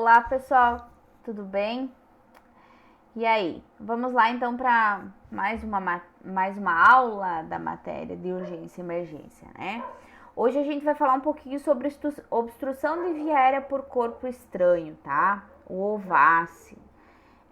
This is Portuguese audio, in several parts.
Olá, pessoal, tudo bem? E aí, vamos lá então para mais uma aula da matéria de urgência e emergência, né? Hoje a gente vai falar um pouquinho sobre obstrução de via aérea por corpo estranho, tá? O OVAS.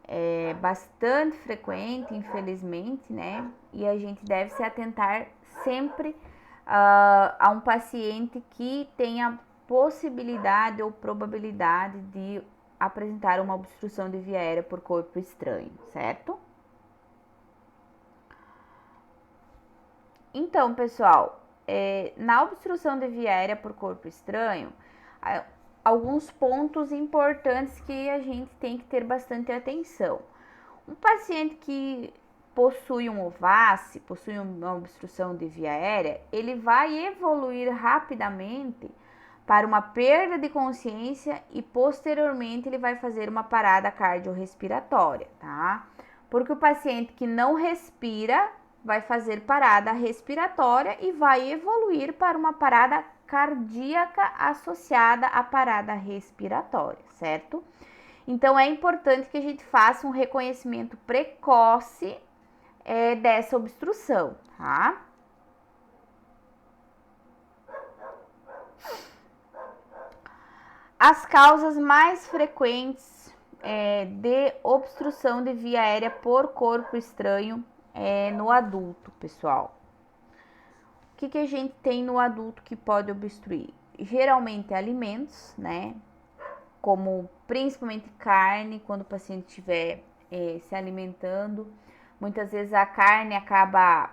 É bastante frequente, infelizmente, né? E a gente deve se atentar sempre a um paciente que tenha possibilidade ou probabilidade de apresentar uma obstrução de via aérea por corpo estranho, certo? Então, pessoal, na obstrução de via aérea por corpo estranho, alguns pontos importantes que a gente tem que ter bastante atenção. Um paciente que possui um OVAS, possui uma obstrução de via aérea, ele vai evoluir rapidamente para uma perda de consciência e posteriormente ele vai fazer uma parada cardiorrespiratória, tá? Porque o paciente que não respira vai fazer parada respiratória e vai evoluir para uma parada cardíaca associada à parada respiratória, certo? Então é importante que a gente faça um reconhecimento precoce dessa obstrução, tá? As causas mais frequentes de obstrução de via aérea por corpo estranho no adulto, pessoal. O que a gente tem no adulto que pode obstruir? Geralmente alimentos, né? Como principalmente carne, quando o paciente estiver se alimentando. Muitas vezes a carne acaba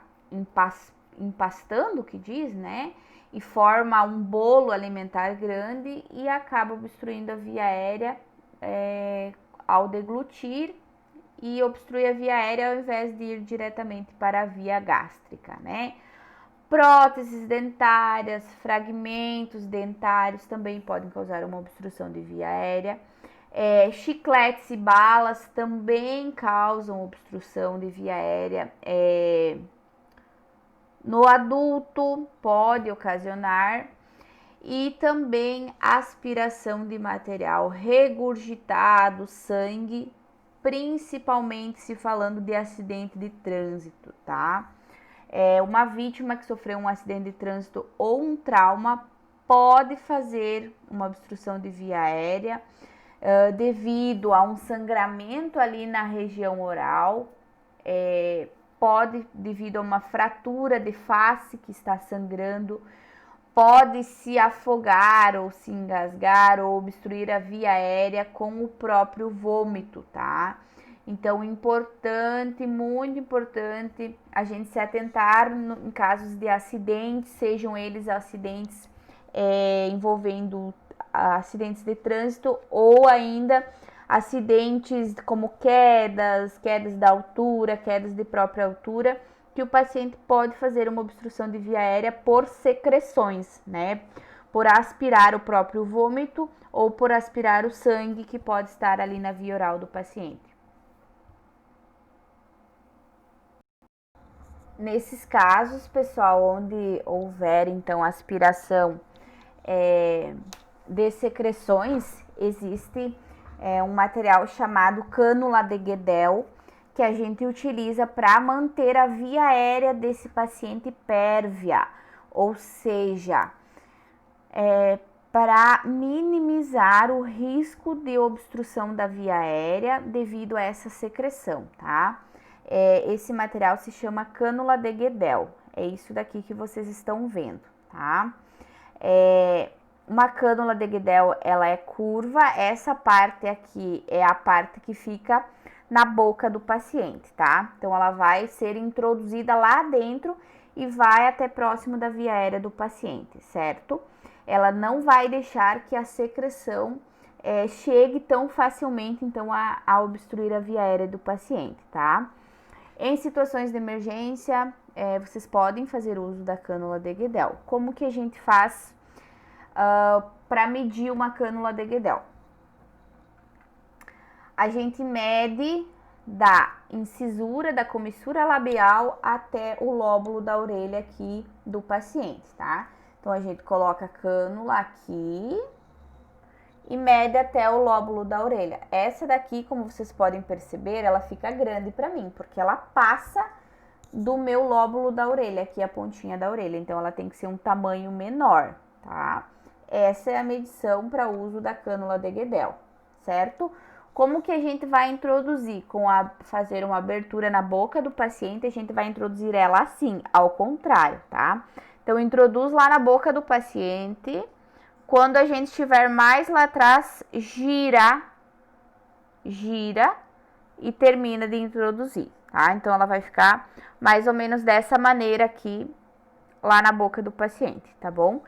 empastando, que diz, né? E forma um bolo alimentar grande e acaba obstruindo a via aérea ao deglutir e obstrui a via aérea ao invés de ir diretamente para a via gástrica, né? Próteses dentárias, fragmentos dentários também podem causar uma obstrução de via aérea. Chicletes e balas também causam obstrução de via aérea. No adulto pode ocasionar. E também aspiração de material regurgitado, sangue, principalmente se falando de acidente de trânsito, tá? Uma vítima que sofreu um acidente de trânsito ou um trauma pode fazer uma obstrução de via aérea devido a um sangramento ali na região oral, pode devido a uma fratura de face que está sangrando, pode se afogar ou se engasgar ou obstruir a via aérea com o próprio vômito, tá? Então, importante, muito importante, a gente se atentar em casos de acidentes, sejam eles acidentes envolvendo acidentes de trânsito ou ainda acidentes como quedas da altura, quedas de própria altura, que o paciente pode fazer uma obstrução de via aérea por secreções, né? Por aspirar o próprio vômito ou por aspirar o sangue que pode estar ali na via oral do paciente. Nesses casos, pessoal, onde houver então aspiração de secreções, existe um material chamado cânula de Guedel, que a gente utiliza para manter a via aérea desse paciente pérvia, ou seja, para minimizar o risco de obstrução da via aérea devido a essa secreção, tá? Esse material se chama cânula de Guedel, é isso daqui que vocês estão vendo, tá? Uma cânula de Guedel, ela é curva, essa parte aqui é a parte que fica na boca do paciente, tá? Então, ela vai ser introduzida lá dentro e vai até próximo da via aérea do paciente, certo? Ela não vai deixar que a secreção chegue tão facilmente, então, a obstruir a via aérea do paciente, tá? Em situações de emergência, vocês podem fazer uso da cânula de Guedel. Como que a gente faz para medir uma cânula de Guedel? A gente mede da incisura, da comissura labial até o lóbulo da orelha aqui do paciente, tá? Então, a gente coloca a cânula aqui e mede até o lóbulo da orelha. Essa daqui, como vocês podem perceber, ela fica grande para mim, porque ela passa do meu lóbulo da orelha, aqui a pontinha da orelha, então ela tem que ser um tamanho menor, tá? Essa é a medição para uso da cânula de Guedel, certo? Como que a gente vai introduzir? Fazer uma abertura na boca do paciente, a gente vai introduzir ela assim, ao contrário, tá? Então, introduz lá na boca do paciente. Quando a gente estiver mais lá atrás, gira e termina de introduzir, tá? Então, ela vai ficar mais ou menos dessa maneira aqui, lá na boca do paciente, tá bom?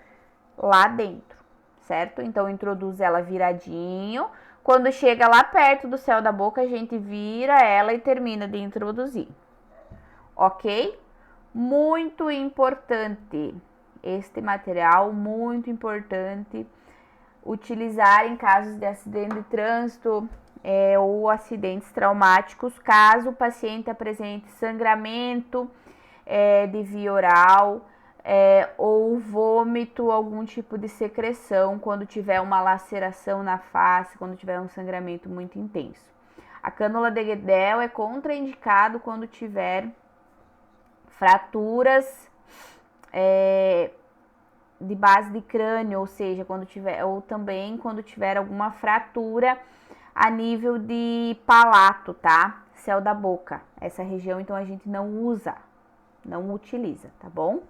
Lá dentro, certo? Então, introduz ela viradinho. Quando chega lá perto do céu da boca, a gente vira ela e termina de introduzir, ok? Muito importante, este material, muito importante utilizar em casos de acidente de trânsito ou acidentes traumáticos, caso o paciente apresente sangramento de via oral, ou vômito, algum tipo de secreção, quando tiver uma laceração na face, quando tiver um sangramento muito intenso. A cânula de Guedel é contraindicado quando tiver fraturas de base de crânio, ou seja, ou também quando tiver alguma fratura a nível de palato, tá? Céu da boca. Essa região, então, a gente não usa, não utiliza, tá bom?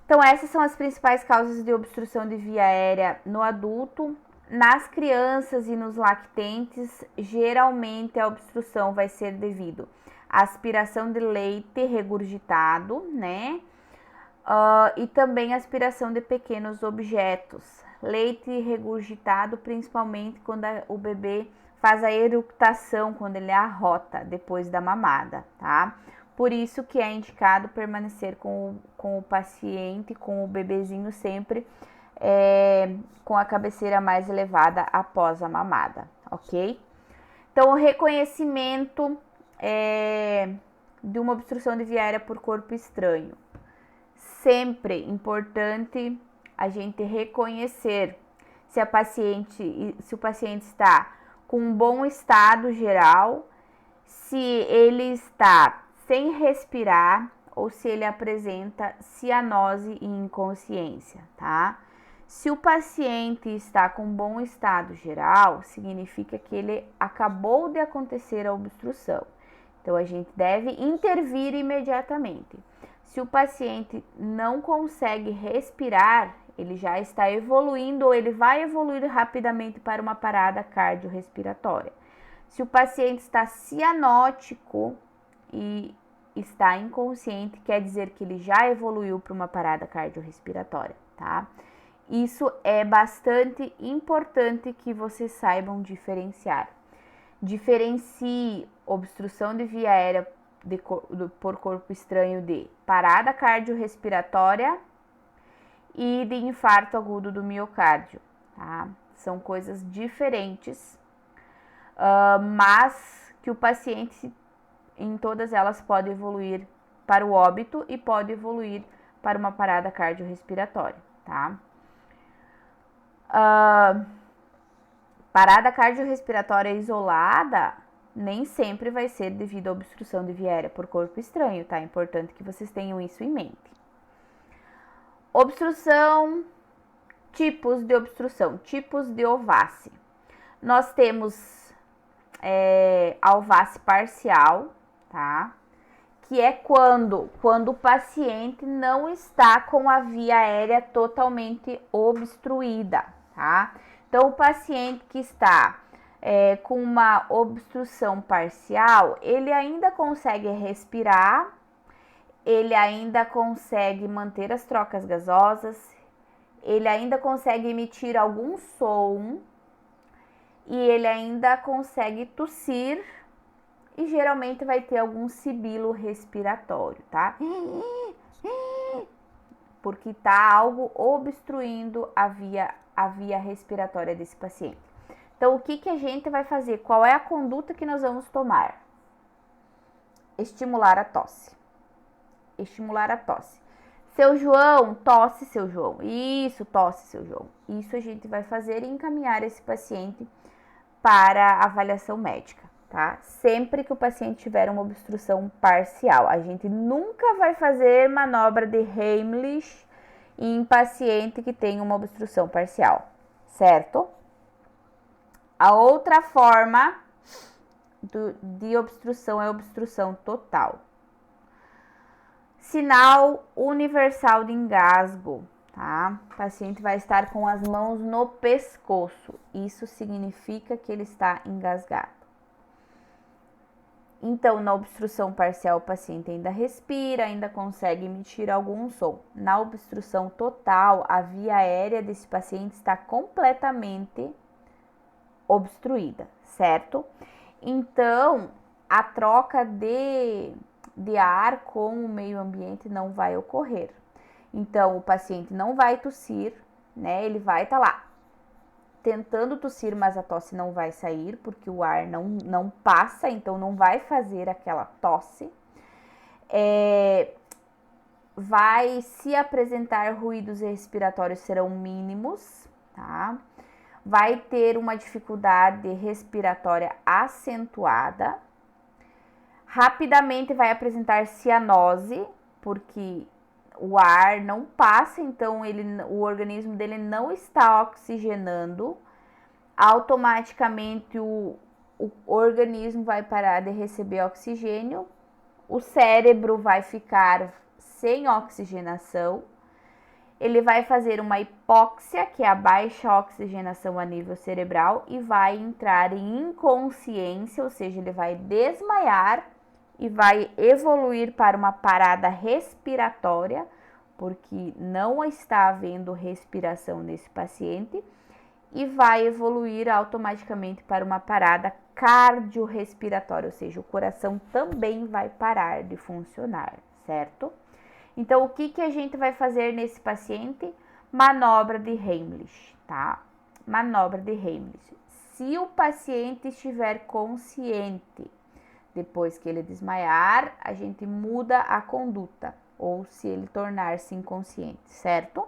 Então, essas são as principais causas de obstrução de via aérea no adulto. Nas crianças e nos lactentes, geralmente a obstrução vai ser devido à aspiração de leite regurgitado, né? E também aspiração de pequenos objetos. Leite regurgitado, principalmente quando o bebê faz a eructação, quando ele arrota depois da mamada, tá? Por isso que é indicado permanecer com o paciente, com o bebezinho sempre com a cabeceira mais elevada após a mamada, ok? Então, o reconhecimento de uma obstrução de via aérea por corpo estranho. Sempre importante a gente reconhecer se o paciente está com um bom estado geral, se ele está sem respirar ou se ele apresenta cianose e inconsciência, tá? Se o paciente está com bom estado geral, significa que ele acabou de acontecer a obstrução. Então, a gente deve intervir imediatamente. Se o paciente não consegue respirar, ele já está evoluindo ou ele vai evoluir rapidamente para uma parada cardiorrespiratória. Se o paciente está cianótico e está inconsciente, quer dizer que ele já evoluiu para uma parada cardiorrespiratória, tá? Isso é bastante importante que vocês saibam diferenciar. Diferencie obstrução de via aérea por corpo estranho de parada cardiorrespiratória e de infarto agudo do miocárdio, tá? São coisas diferentes, mas que o paciente, em todas elas, pode evoluir para o óbito e pode evoluir para uma parada cardiorrespiratória, tá? Parada cardiorrespiratória isolada nem sempre vai ser devido à obstrução de via aérea por corpo estranho, tá? É importante que vocês tenham isso em mente. Obstrução, tipos de obstrução, tipos de OVACE. Nós temos a OVACE parcial, tá? Que é quando o paciente não está com a via aérea totalmente obstruída, tá? Então, o paciente que está com uma obstrução parcial, ele ainda consegue respirar, ele ainda consegue manter as trocas gasosas, ele ainda consegue emitir algum som e ele ainda consegue tossir e geralmente vai ter algum sibilo respiratório, tá? Porque tá algo obstruindo a via respiratória desse paciente. Então, o que a gente vai fazer? Qual é a conduta que nós vamos tomar? Estimular a tosse. Estimular a tosse. Seu João, tosse, seu João. Isso, tosse, seu João. Isso a gente vai fazer e encaminhar esse paciente para avaliação médica, tá? Sempre que o paciente tiver uma obstrução parcial. A gente nunca vai fazer manobra de Heimlich em paciente que tem uma obstrução parcial, certo? A outra forma de obstrução é a obstrução total. Sinal universal de engasgo, tá? O paciente vai estar com as mãos no pescoço. Isso significa que ele está engasgado. Então, na obstrução parcial, o paciente ainda respira, ainda consegue emitir algum som. Na obstrução total, a via aérea desse paciente está completamente obstruída, certo? Então, a troca de ar com o meio ambiente não vai ocorrer. Então, o paciente não vai tossir, né? Ele vai estar lá tentando tossir, mas a tosse não vai sair, porque o ar não passa, então não vai fazer aquela tosse. Vai se apresentar ruídos respiratórios serão mínimos, tá? Vai ter uma dificuldade respiratória acentuada. Rapidamente vai apresentar cianose, porque o ar não passa, então o organismo dele não está oxigenando. Automaticamente o organismo vai parar de receber oxigênio, o cérebro vai ficar sem oxigenação, ele vai fazer uma hipóxia, que é a baixa oxigenação a nível cerebral, e vai entrar em inconsciência, ou seja, ele vai desmaiar e vai evoluir para uma parada respiratória, porque não está havendo respiração nesse paciente, e vai evoluir automaticamente para uma parada cardiorrespiratória, ou seja, o coração também vai parar de funcionar, certo? Então, o que a gente vai fazer nesse paciente? Manobra de Heimlich, tá? Manobra de Heimlich. Se o paciente estiver consciente, depois que ele desmaiar, a gente muda a conduta, ou se ele tornar-se inconsciente, certo?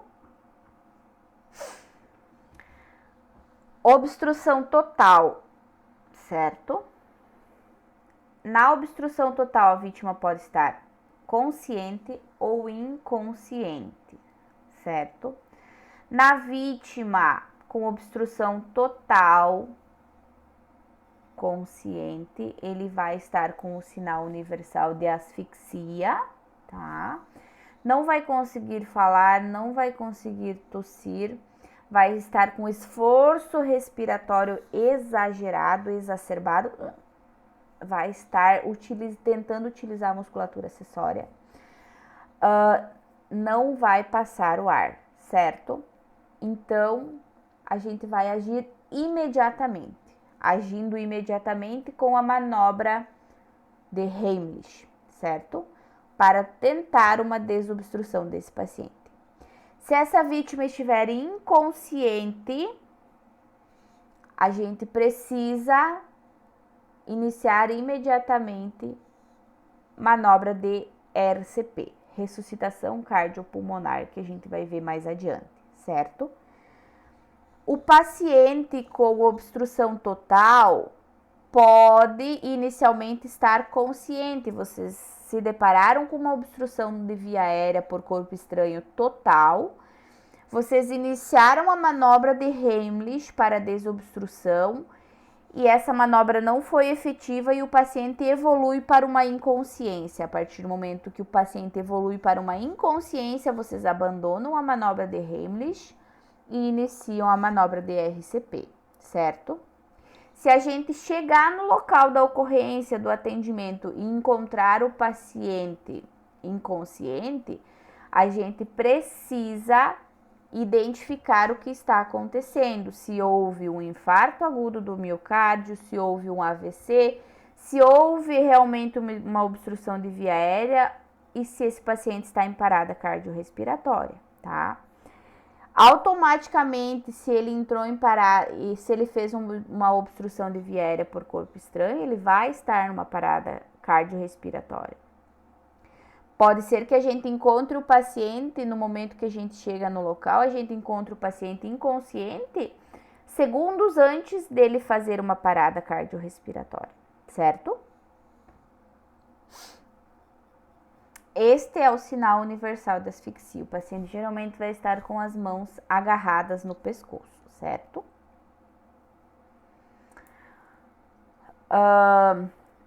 Obstrução total, certo? Na obstrução total, a vítima pode estar consciente ou inconsciente, certo? Na vítima com obstrução total, consciente, ele vai estar com o sinal universal de asfixia, tá? Não vai conseguir falar, não vai conseguir tossir, vai estar com esforço respiratório exagerado, exacerbado, vai estar tentando utilizar a musculatura acessória, não vai passar o ar, certo? Então, a gente vai agir imediatamente, agindo imediatamente com a manobra de Heimlich, certo? Para tentar uma desobstrução desse paciente. Se essa vítima estiver inconsciente, a gente precisa iniciar imediatamente manobra de RCP, ressuscitação cardiopulmonar, que a gente vai ver mais adiante, certo? O paciente com obstrução total pode inicialmente estar consciente. Vocês se depararam com uma obstrução de via aérea por corpo estranho total, vocês iniciaram a manobra de Heimlich para desobstrução e essa manobra não foi efetiva e o paciente evolui para uma inconsciência. A partir do momento que o paciente evolui para uma inconsciência, vocês abandonam a manobra de Heimlich e iniciam a manobra de RCP, certo? Se a gente chegar no local da ocorrência do atendimento e encontrar o paciente inconsciente, a gente precisa identificar o que está acontecendo, se houve um infarto agudo do miocárdio, se houve um AVC, se houve realmente uma obstrução de via aérea e se esse paciente está em parada cardiorrespiratória, tá? Automaticamente, se ele entrou em parada e se ele fez uma obstrução de via aérea por corpo estranho, ele vai estar numa parada cardiorrespiratória. Pode ser que a gente encontre o paciente, no momento que a gente chega no local, a gente encontra o paciente inconsciente segundos antes dele fazer uma parada cardiorrespiratória, certo? Este é o sinal universal de asfixia. O paciente geralmente vai estar com as mãos agarradas no pescoço, certo?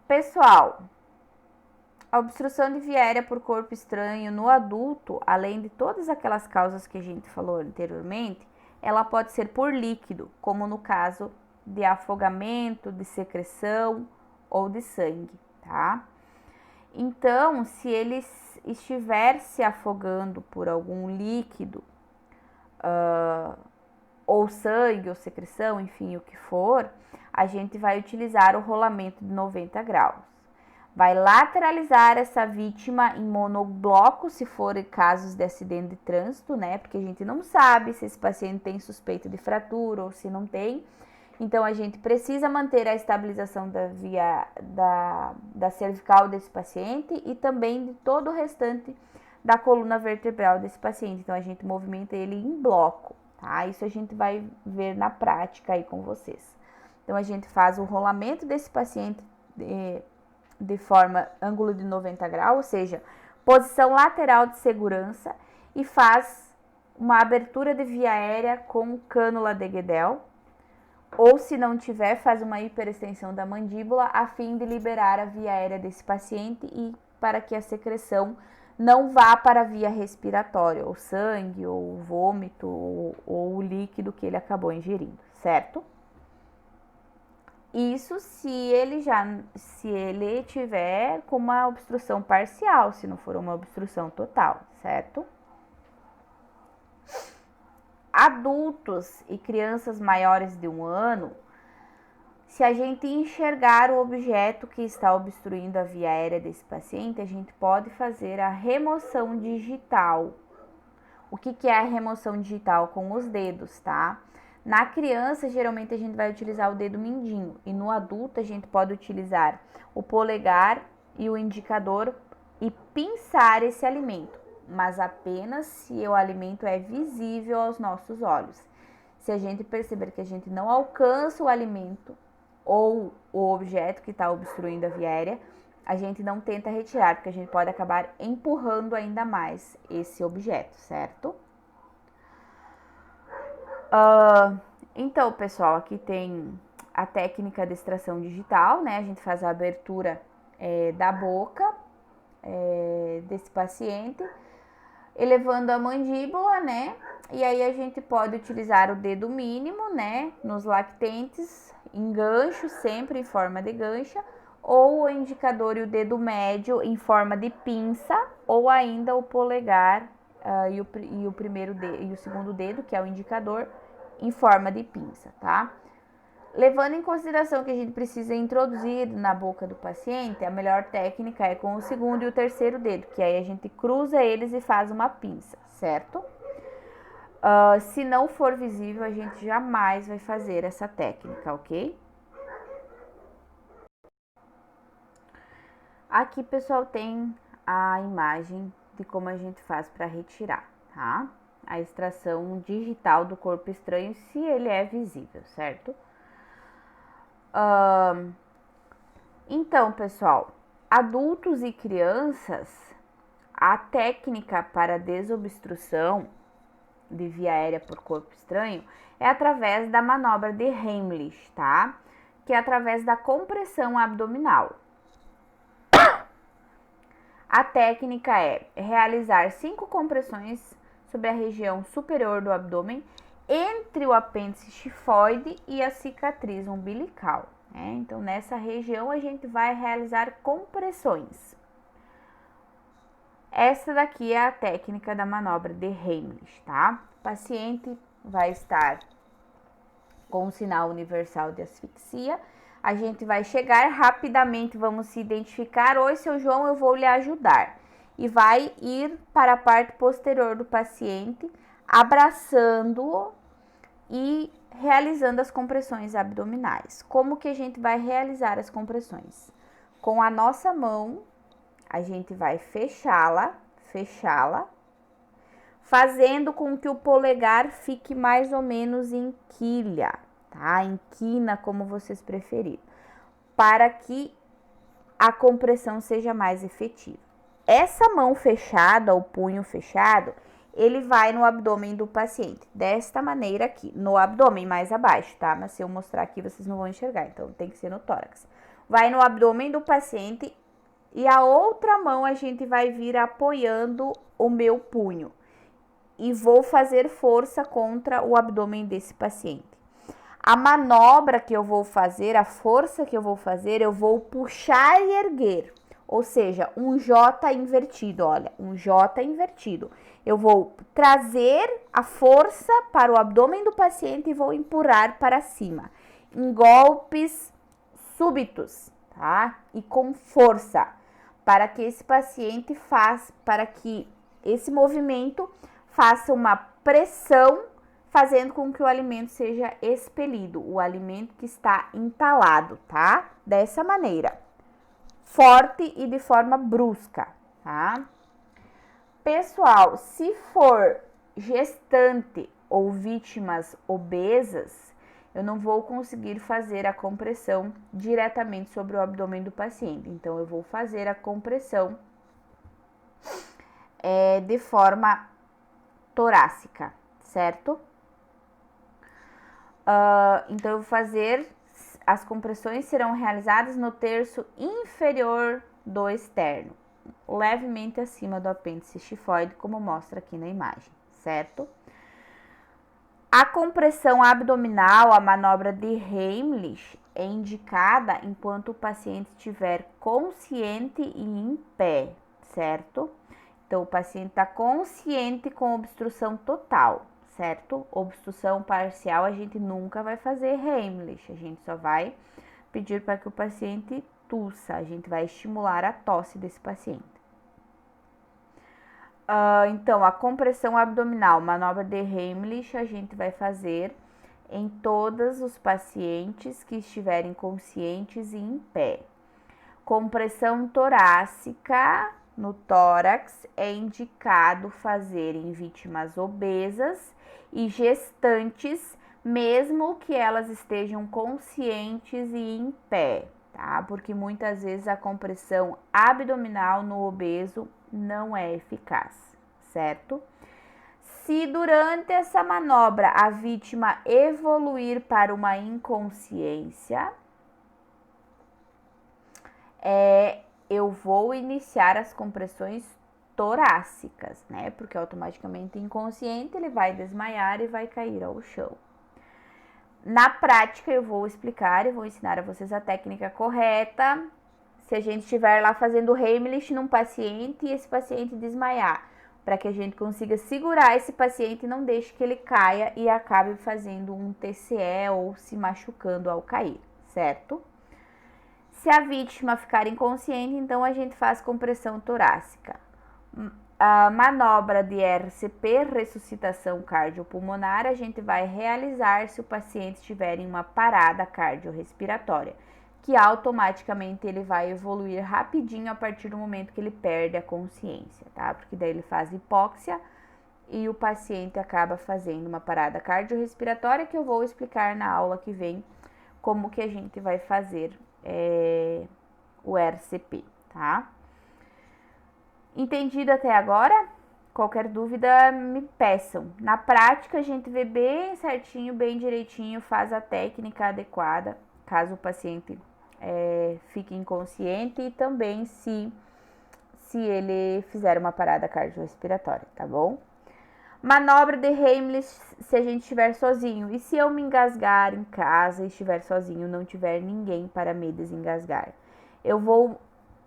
Pessoal, a obstrução de via aérea por corpo estranho no adulto, além de todas aquelas causas que a gente falou anteriormente, ela pode ser por líquido, como no caso de afogamento, de secreção ou de sangue, tá? Então, se ele estiver se afogando por algum líquido, ou sangue, ou secreção, enfim, o que for, a gente vai utilizar o rolamento de 90 graus. Vai lateralizar essa vítima em monobloco, se for casos de acidente de trânsito, né? Porque a gente não sabe se esse paciente tem suspeita de fratura ou se não tem. Então, a gente precisa manter a estabilização da via da cervical desse paciente e também de todo o restante da coluna vertebral desse paciente. Então, a gente movimenta ele em bloco, tá? Isso a gente vai ver na prática aí com vocês. Então, a gente faz o rolamento desse paciente de forma ângulo de 90 graus, ou seja, posição lateral de segurança, e faz uma abertura de via aérea com cânula de Guedel, ou se não tiver, faz uma hiperextensão da mandíbula a fim de liberar a via aérea desse paciente e para que a secreção não vá para a via respiratória, ou sangue, ou vômito, ou o líquido que ele acabou ingerindo, certo? Isso se ele tiver com uma obstrução parcial, se não for uma obstrução total, certo? Adultos e crianças maiores de 1 ano, se a gente enxergar o objeto que está obstruindo a via aérea desse paciente, a gente pode fazer a remoção digital. O que é a remoção digital? Com os dedos, tá? Na criança, geralmente a gente vai utilizar o dedo mindinho, e no adulto a gente pode utilizar o polegar e o indicador e pinçar esse alimento, mas apenas se o alimento é visível aos nossos olhos. Se a gente perceber que a gente não alcança o alimento ou o objeto que está obstruindo a via aérea, a gente não tenta retirar, porque a gente pode acabar empurrando ainda mais esse objeto, certo? Então, pessoal, aqui tem a técnica de extração digital, né? A gente faz a abertura da boca desse paciente, elevando a mandíbula, né? E aí a gente pode utilizar o dedo mínimo, né? Nos lactentes, em gancho, sempre em forma de gancha, ou o indicador e o dedo médio em forma de pinça, ou ainda o polegar e o primeiro dedo, e o segundo dedo, que é o indicador, em forma de pinça, tá? Levando em consideração que a gente precisa introduzir na boca do paciente, a melhor técnica é com o segundo e o terceiro dedo, que aí a gente cruza eles e faz uma pinça, certo? Se não for visível, a gente jamais vai fazer essa técnica, ok? Aqui, pessoal, tem a imagem de como a gente faz para retirar, tá? A extração digital do corpo estranho, se ele é visível, certo? Então, pessoal, adultos e crianças, a técnica para desobstrução de via aérea por corpo estranho é através da manobra de Heimlich, tá? Que é através da compressão abdominal. A técnica é realizar 5 compressões sobre a região superior do abdômen, entre o apêndice tifoide e a cicatriz umbilical. Então, nessa região, a gente vai realizar compressões. Essa daqui é a técnica da manobra de Heimlich, tá? O paciente vai estar com o sinal universal de asfixia. A gente vai chegar rapidamente, vamos se identificar. Oi, seu João, eu vou lhe ajudar. E vai ir para a parte posterior do paciente, abraçando-o e realizando as compressões abdominais. Como que a gente vai realizar as compressões? Com a nossa mão, a gente vai fechá-la, fazendo com que o polegar fique mais ou menos em quilha, tá? Em quina, como vocês preferirem, para que a compressão seja mais efetiva. Essa mão fechada, o punho fechado, ele vai no abdômen do paciente, desta maneira aqui, no abdômen mais abaixo, tá? Mas se eu mostrar aqui, vocês não vão enxergar, então tem que ser no tórax. Vai no abdômen do paciente e a outra mão a gente vai vir apoiando o meu punho e vou fazer força contra o abdômen desse paciente. A manobra que eu vou fazer, a força que eu vou fazer, eu vou puxar e erguer. Ou seja, um J invertido, olha, um J invertido. Eu vou trazer a força para o abdômen do paciente e vou empurrar para cima. Em golpes súbitos, tá? E com força, para que esse paciente para que esse movimento faça uma pressão, fazendo com que o alimento seja expelido, o alimento que está entalado, tá? Dessa maneira, forte e de forma brusca, tá? Pessoal, se for gestante ou vítimas obesas, eu não vou conseguir fazer a compressão diretamente sobre o abdômen do paciente. Então, eu vou fazer a compressão de forma torácica, certo? Então, eu vou fazer, as compressões serão realizadas no terço inferior do externo, levemente acima do apêndice xifoide, como mostra aqui na imagem, certo? A compressão abdominal, a manobra de Heimlich, é indicada enquanto o paciente estiver consciente e em pé, certo? Então, o paciente está consciente com obstrução total, certo? Obstrução parcial, a gente nunca vai fazer Heimlich, a gente só vai pedir para que o paciente tussa, a gente vai estimular a tosse desse paciente. Então, a compressão abdominal, manobra de Heimlich, a gente vai fazer em todos os pacientes que estiverem conscientes e em pé. Compressão torácica no tórax é indicado fazer em vítimas obesas e gestantes, mesmo que elas estejam conscientes e em pé, tá? Porque muitas vezes a compressão abdominal no obeso não é eficaz, certo? Se durante essa manobra a vítima evoluir para uma inconsciência, eu vou iniciar as compressões torácicas, né? Porque automaticamente inconsciente ele vai desmaiar e vai cair ao chão. Na prática eu vou explicar e vou ensinar a vocês a técnica correta. Se a gente estiver lá fazendo Heimlich num paciente e esse paciente desmaiar, para que a gente consiga segurar esse paciente e não deixe que ele caia e acabe fazendo um TCE ou se machucando ao cair, certo? Se a vítima ficar inconsciente, então a gente faz compressão torácica. A manobra de RCP, ressuscitação cardiopulmonar, a gente vai realizar se o paciente estiver em uma parada cardiorrespiratória, que automaticamente ele vai evoluir rapidinho a partir do momento que ele perde a consciência, tá? Porque daí ele faz hipóxia e o paciente acaba fazendo uma parada cardiorrespiratória, que eu vou explicar na aula que vem como que a gente vai fazer o RCP, tá? Entendido até agora? Qualquer dúvida me peçam. Na prática a gente vê bem certinho, bem direitinho, faz a técnica adequada, caso o paciente fique inconsciente e também se ele fizer uma parada cardiorrespiratória, tá bom? Manobra de Heimlich se a gente estiver sozinho. E se eu me engasgar em casa e estiver sozinho, não tiver ninguém para me desengasgar? Eu vou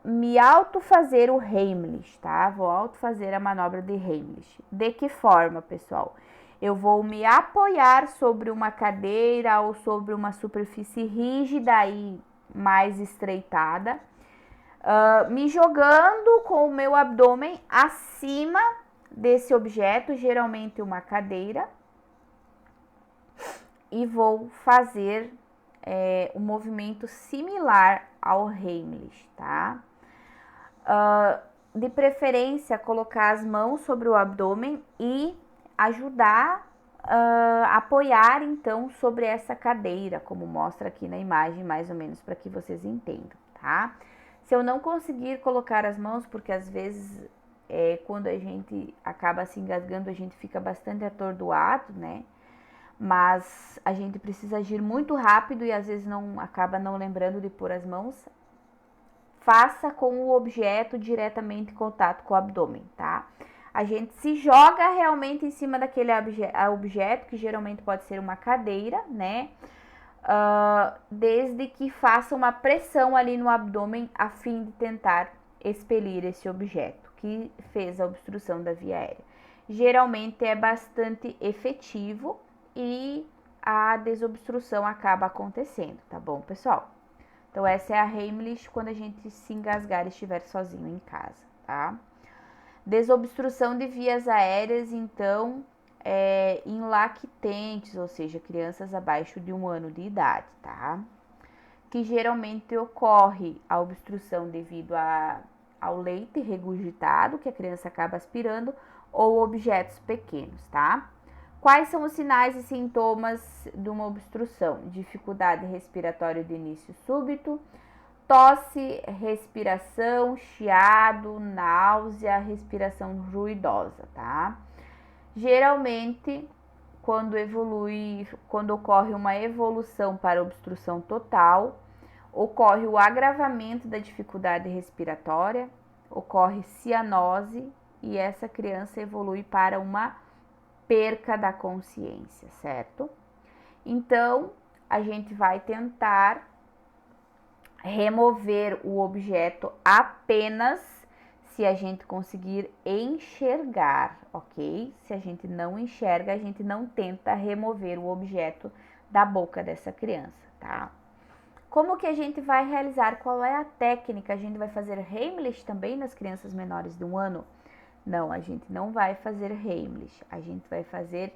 me autofazer o Heimlich, tá? Vou autofazer a manobra de Heimlich. De que forma, pessoal? Eu vou me apoiar sobre uma cadeira ou sobre uma superfície rígida e mais estreitada, me jogando com o meu abdômen acima desse objeto, geralmente uma cadeira, e vou fazer um movimento similar ao Heimlich, tá? De preferência, colocar as mãos sobre o abdômen e ajudar apoiar então sobre essa cadeira, como mostra aqui na imagem, mais ou menos, para que vocês entendam, tá? Se eu não conseguir colocar as mãos, porque às vezes quando a gente acaba se engasgando, a gente fica bastante atordoado, né? Mas a gente precisa agir muito rápido e às vezes acaba não lembrando de pôr as mãos. Faça com o objeto diretamente em contato com o abdômen, tá? A gente se joga realmente em cima daquele objeto, que geralmente pode ser uma cadeira, né? Desde que faça uma pressão ali no abdômen a fim de tentar expelir esse objeto que fez a obstrução da via aérea. Geralmente é bastante efetivo e a desobstrução acaba acontecendo, tá bom, pessoal? Então, essa é a Heimlich quando a gente se engasgar e estiver sozinho em casa, tá? Desobstrução de vias aéreas, então, em lactentes, ou seja, crianças abaixo de 1 ano de idade, tá? Que geralmente ocorre a obstrução devido ao leite regurgitado, que a criança acaba aspirando, ou objetos pequenos, tá? Quais são os sinais e sintomas de uma obstrução? Dificuldade respiratória de início súbito, tosse, respiração, chiado, náusea, respiração ruidosa, tá? Geralmente, quando ocorre uma evolução para obstrução total, ocorre o agravamento da dificuldade respiratória, ocorre cianose e essa criança evolui para uma perca da consciência, certo? Então, a gente vai tentar remover o objeto apenas se a gente conseguir enxergar, ok? Se a gente não enxerga, a gente não tenta remover o objeto da boca dessa criança, tá? Como que a gente vai realizar? Qual é a técnica? A gente vai fazer Heimlich também nas crianças menores de 1 ano? Não, a gente não vai fazer Heimlich. A gente vai fazer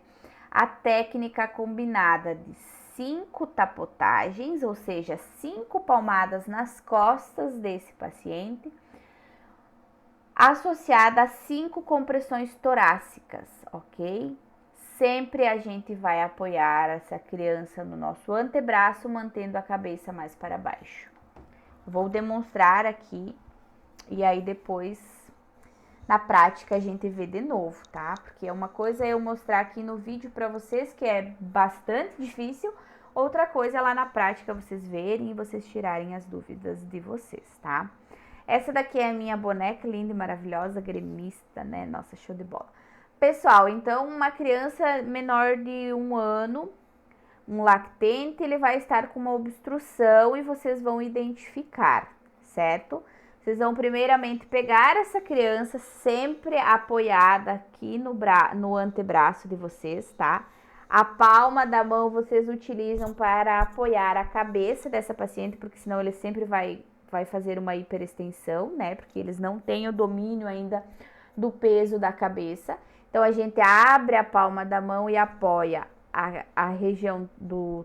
a técnica combinada de 5 tapotagens, ou seja, 5 palmadas nas costas desse paciente, associada a 5 compressões torácicas, ok? Sempre a gente vai apoiar essa criança no nosso antebraço, mantendo a cabeça mais para baixo. Vou demonstrar aqui e aí depois na prática a gente vê de novo, tá? Porque uma coisa é eu mostrar aqui no vídeo para vocês, que é bastante difícil, outra coisa é lá na prática vocês verem e vocês tirarem as dúvidas de vocês, tá? Essa daqui é a minha boneca linda e maravilhosa, gremista, né? Nossa, show de bola. Pessoal, então uma criança menor de 1 ano, um lactente, ele vai estar com uma obstrução e vocês vão identificar, certo? Vocês vão primeiramente pegar essa criança sempre apoiada aqui no antebraço de vocês, tá? A palma da mão vocês utilizam para apoiar a cabeça dessa paciente, porque senão ele sempre vai fazer uma hiperextensão, né? Porque eles não têm o domínio ainda do peso da cabeça. Então, a gente abre a palma da mão e apoia a região do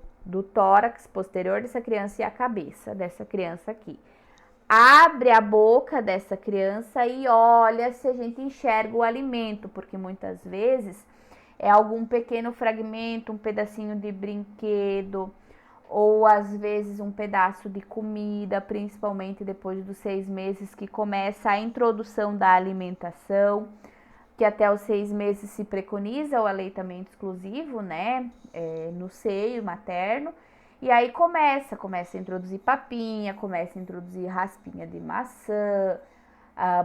tórax posterior dessa criança e a cabeça dessa criança aqui. Abre a boca dessa criança e olha se a gente enxerga o alimento, porque muitas vezes é algum pequeno fragmento, um pedacinho de brinquedo, ou às vezes um pedaço de comida, principalmente depois dos 6 meses que começa a introdução da alimentação, que até os 6 meses se preconiza o aleitamento exclusivo, né, no seio materno. E aí começa a introduzir papinha, começa a introduzir raspinha de maçã,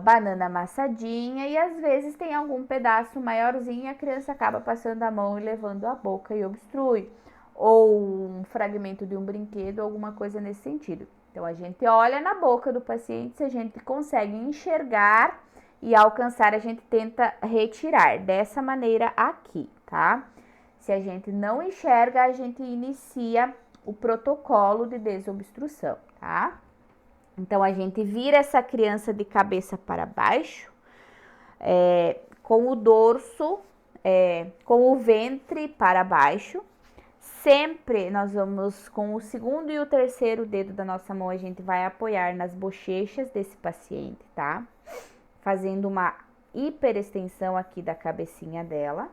banana amassadinha e às vezes tem algum pedaço maiorzinho e a criança acaba passando a mão e levando a boca e obstrui. Ou um fragmento de um brinquedo, alguma coisa nesse sentido. Então, a gente olha na boca do paciente, se a gente consegue enxergar e alcançar, a gente tenta retirar dessa maneira aqui, tá? Se a gente não enxerga, a gente inicia o protocolo de desobstrução, tá? Então, a gente vira essa criança de cabeça para baixo, com o dorso, com o ventre para baixo. Sempre nós vamos, com o segundo e o terceiro dedo da nossa mão, a gente vai apoiar nas bochechas desse paciente, tá? fazendo uma hiperextensão aqui da cabecinha dela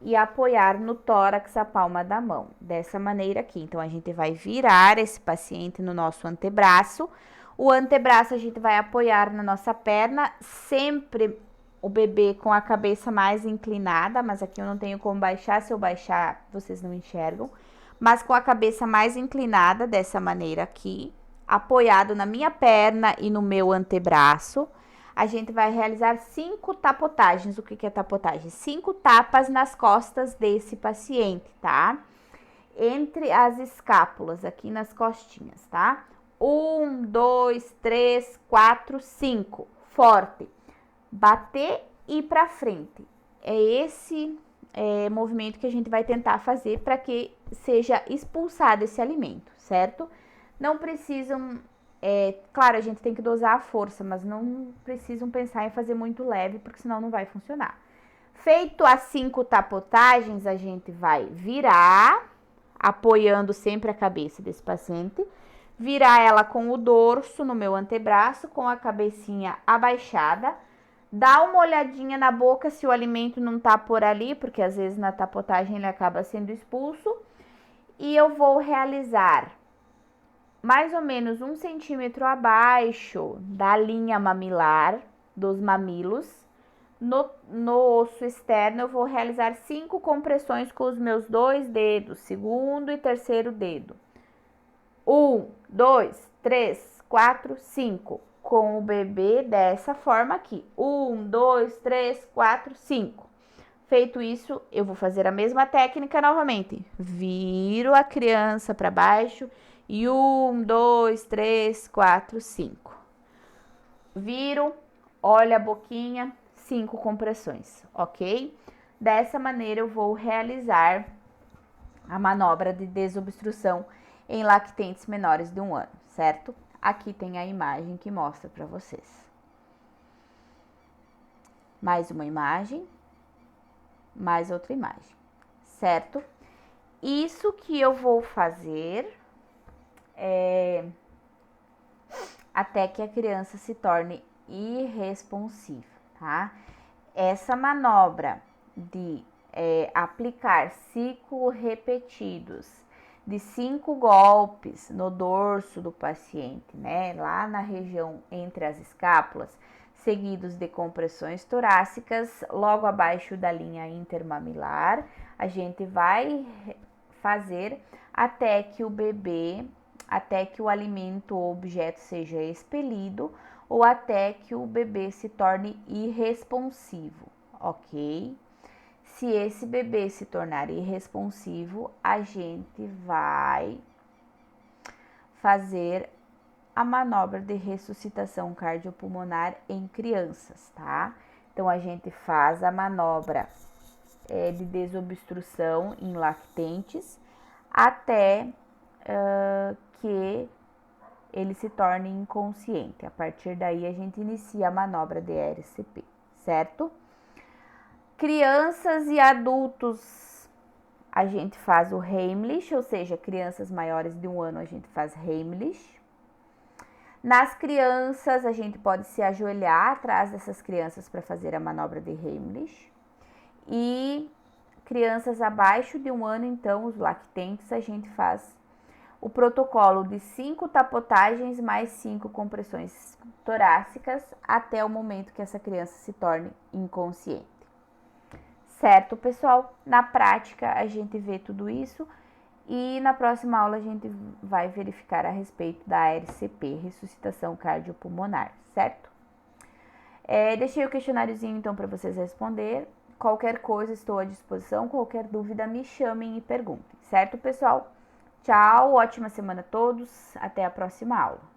e apoiar no tórax a palma da mão, dessa maneira aqui. Então, a gente vai virar esse paciente no nosso antebraço. O antebraço a gente vai apoiar na nossa perna, sempre o bebê com a cabeça mais inclinada, mas aqui eu não tenho como baixar, se eu baixar vocês não enxergam, mas com a cabeça mais inclinada, dessa maneira aqui, apoiado na minha perna e no meu antebraço. A gente vai realizar 5 tapotagens. O que é tapotagem? 5 tapas nas costas desse paciente, tá? Entre as escápulas, aqui nas costinhas, tá? 1, 2, 3, 4, 5. Forte. Bater e ir pra frente. É esse movimento que a gente vai tentar fazer para que seja expulsado esse alimento, certo? Não precisam... claro, a gente tem que dosar a força, mas não precisam pensar em fazer muito leve, porque senão não vai funcionar. Feito as 5 tapotagens, a gente vai virar, apoiando sempre a cabeça desse paciente, virar ela com o dorso no meu antebraço, com a cabecinha abaixada, dá uma olhadinha na boca se o alimento não tá por ali, porque às vezes na tapotagem ele acaba sendo expulso, e eu vou realizar mais ou menos 1 centímetro abaixo da linha mamilar, dos mamilos, no osso externo, eu vou realizar 5 compressões com os meus 2 dedos, segundo e terceiro dedo. 1, 2, 3, 4, 5. Com o bebê dessa forma aqui. 1, 2, 3, 4, 5. Feito isso, eu vou fazer a mesma técnica novamente. Viro a criança para baixo e 1, 2, 3, 4, 5. Viro, olha a boquinha, 5 compressões, ok? Dessa maneira eu vou realizar a manobra de desobstrução em lactentes menores de 1 ano, certo? Aqui tem a imagem que mostra para vocês. Mais uma imagem, mais outra imagem, certo? Isso que eu vou fazer até que a criança se torne irresponsiva, tá? Essa manobra de aplicar ciclos repetidos de 5 golpes no dorso do paciente, né? Lá na região entre as escápulas, seguidos de compressões torácicas, logo abaixo da linha intermamilar, a gente vai fazer até que o alimento ou objeto seja expelido ou até que o bebê se torne irresponsivo, ok? Se esse bebê se tornar irresponsivo, a gente vai fazer a manobra de ressuscitação cardiopulmonar em crianças, tá? Então, a gente faz a manobra de desobstrução em lactentes até que ele se torne inconsciente. A partir daí, a gente inicia a manobra de RCP, certo? Crianças e adultos, a gente faz o Heimlich, ou seja, crianças maiores de 1 ano, a gente faz Heimlich. Nas crianças, a gente pode se ajoelhar atrás dessas crianças para fazer a manobra de Heimlich. E crianças abaixo de 1 ano, então, os lactentes, a gente faz o protocolo de 5 tapotagens mais 5 compressões torácicas até o momento que essa criança se torne inconsciente. Certo, pessoal? Na prática, a gente vê tudo isso e na próxima aula a gente vai verificar a respeito da RCP, ressuscitação cardiopulmonar, certo? Deixei o questionáriozinho, então, para vocês responder. Qualquer coisa, estou à disposição. Qualquer dúvida, me chamem e perguntem, certo, pessoal? Tchau, ótima semana a todos. Até a próxima aula.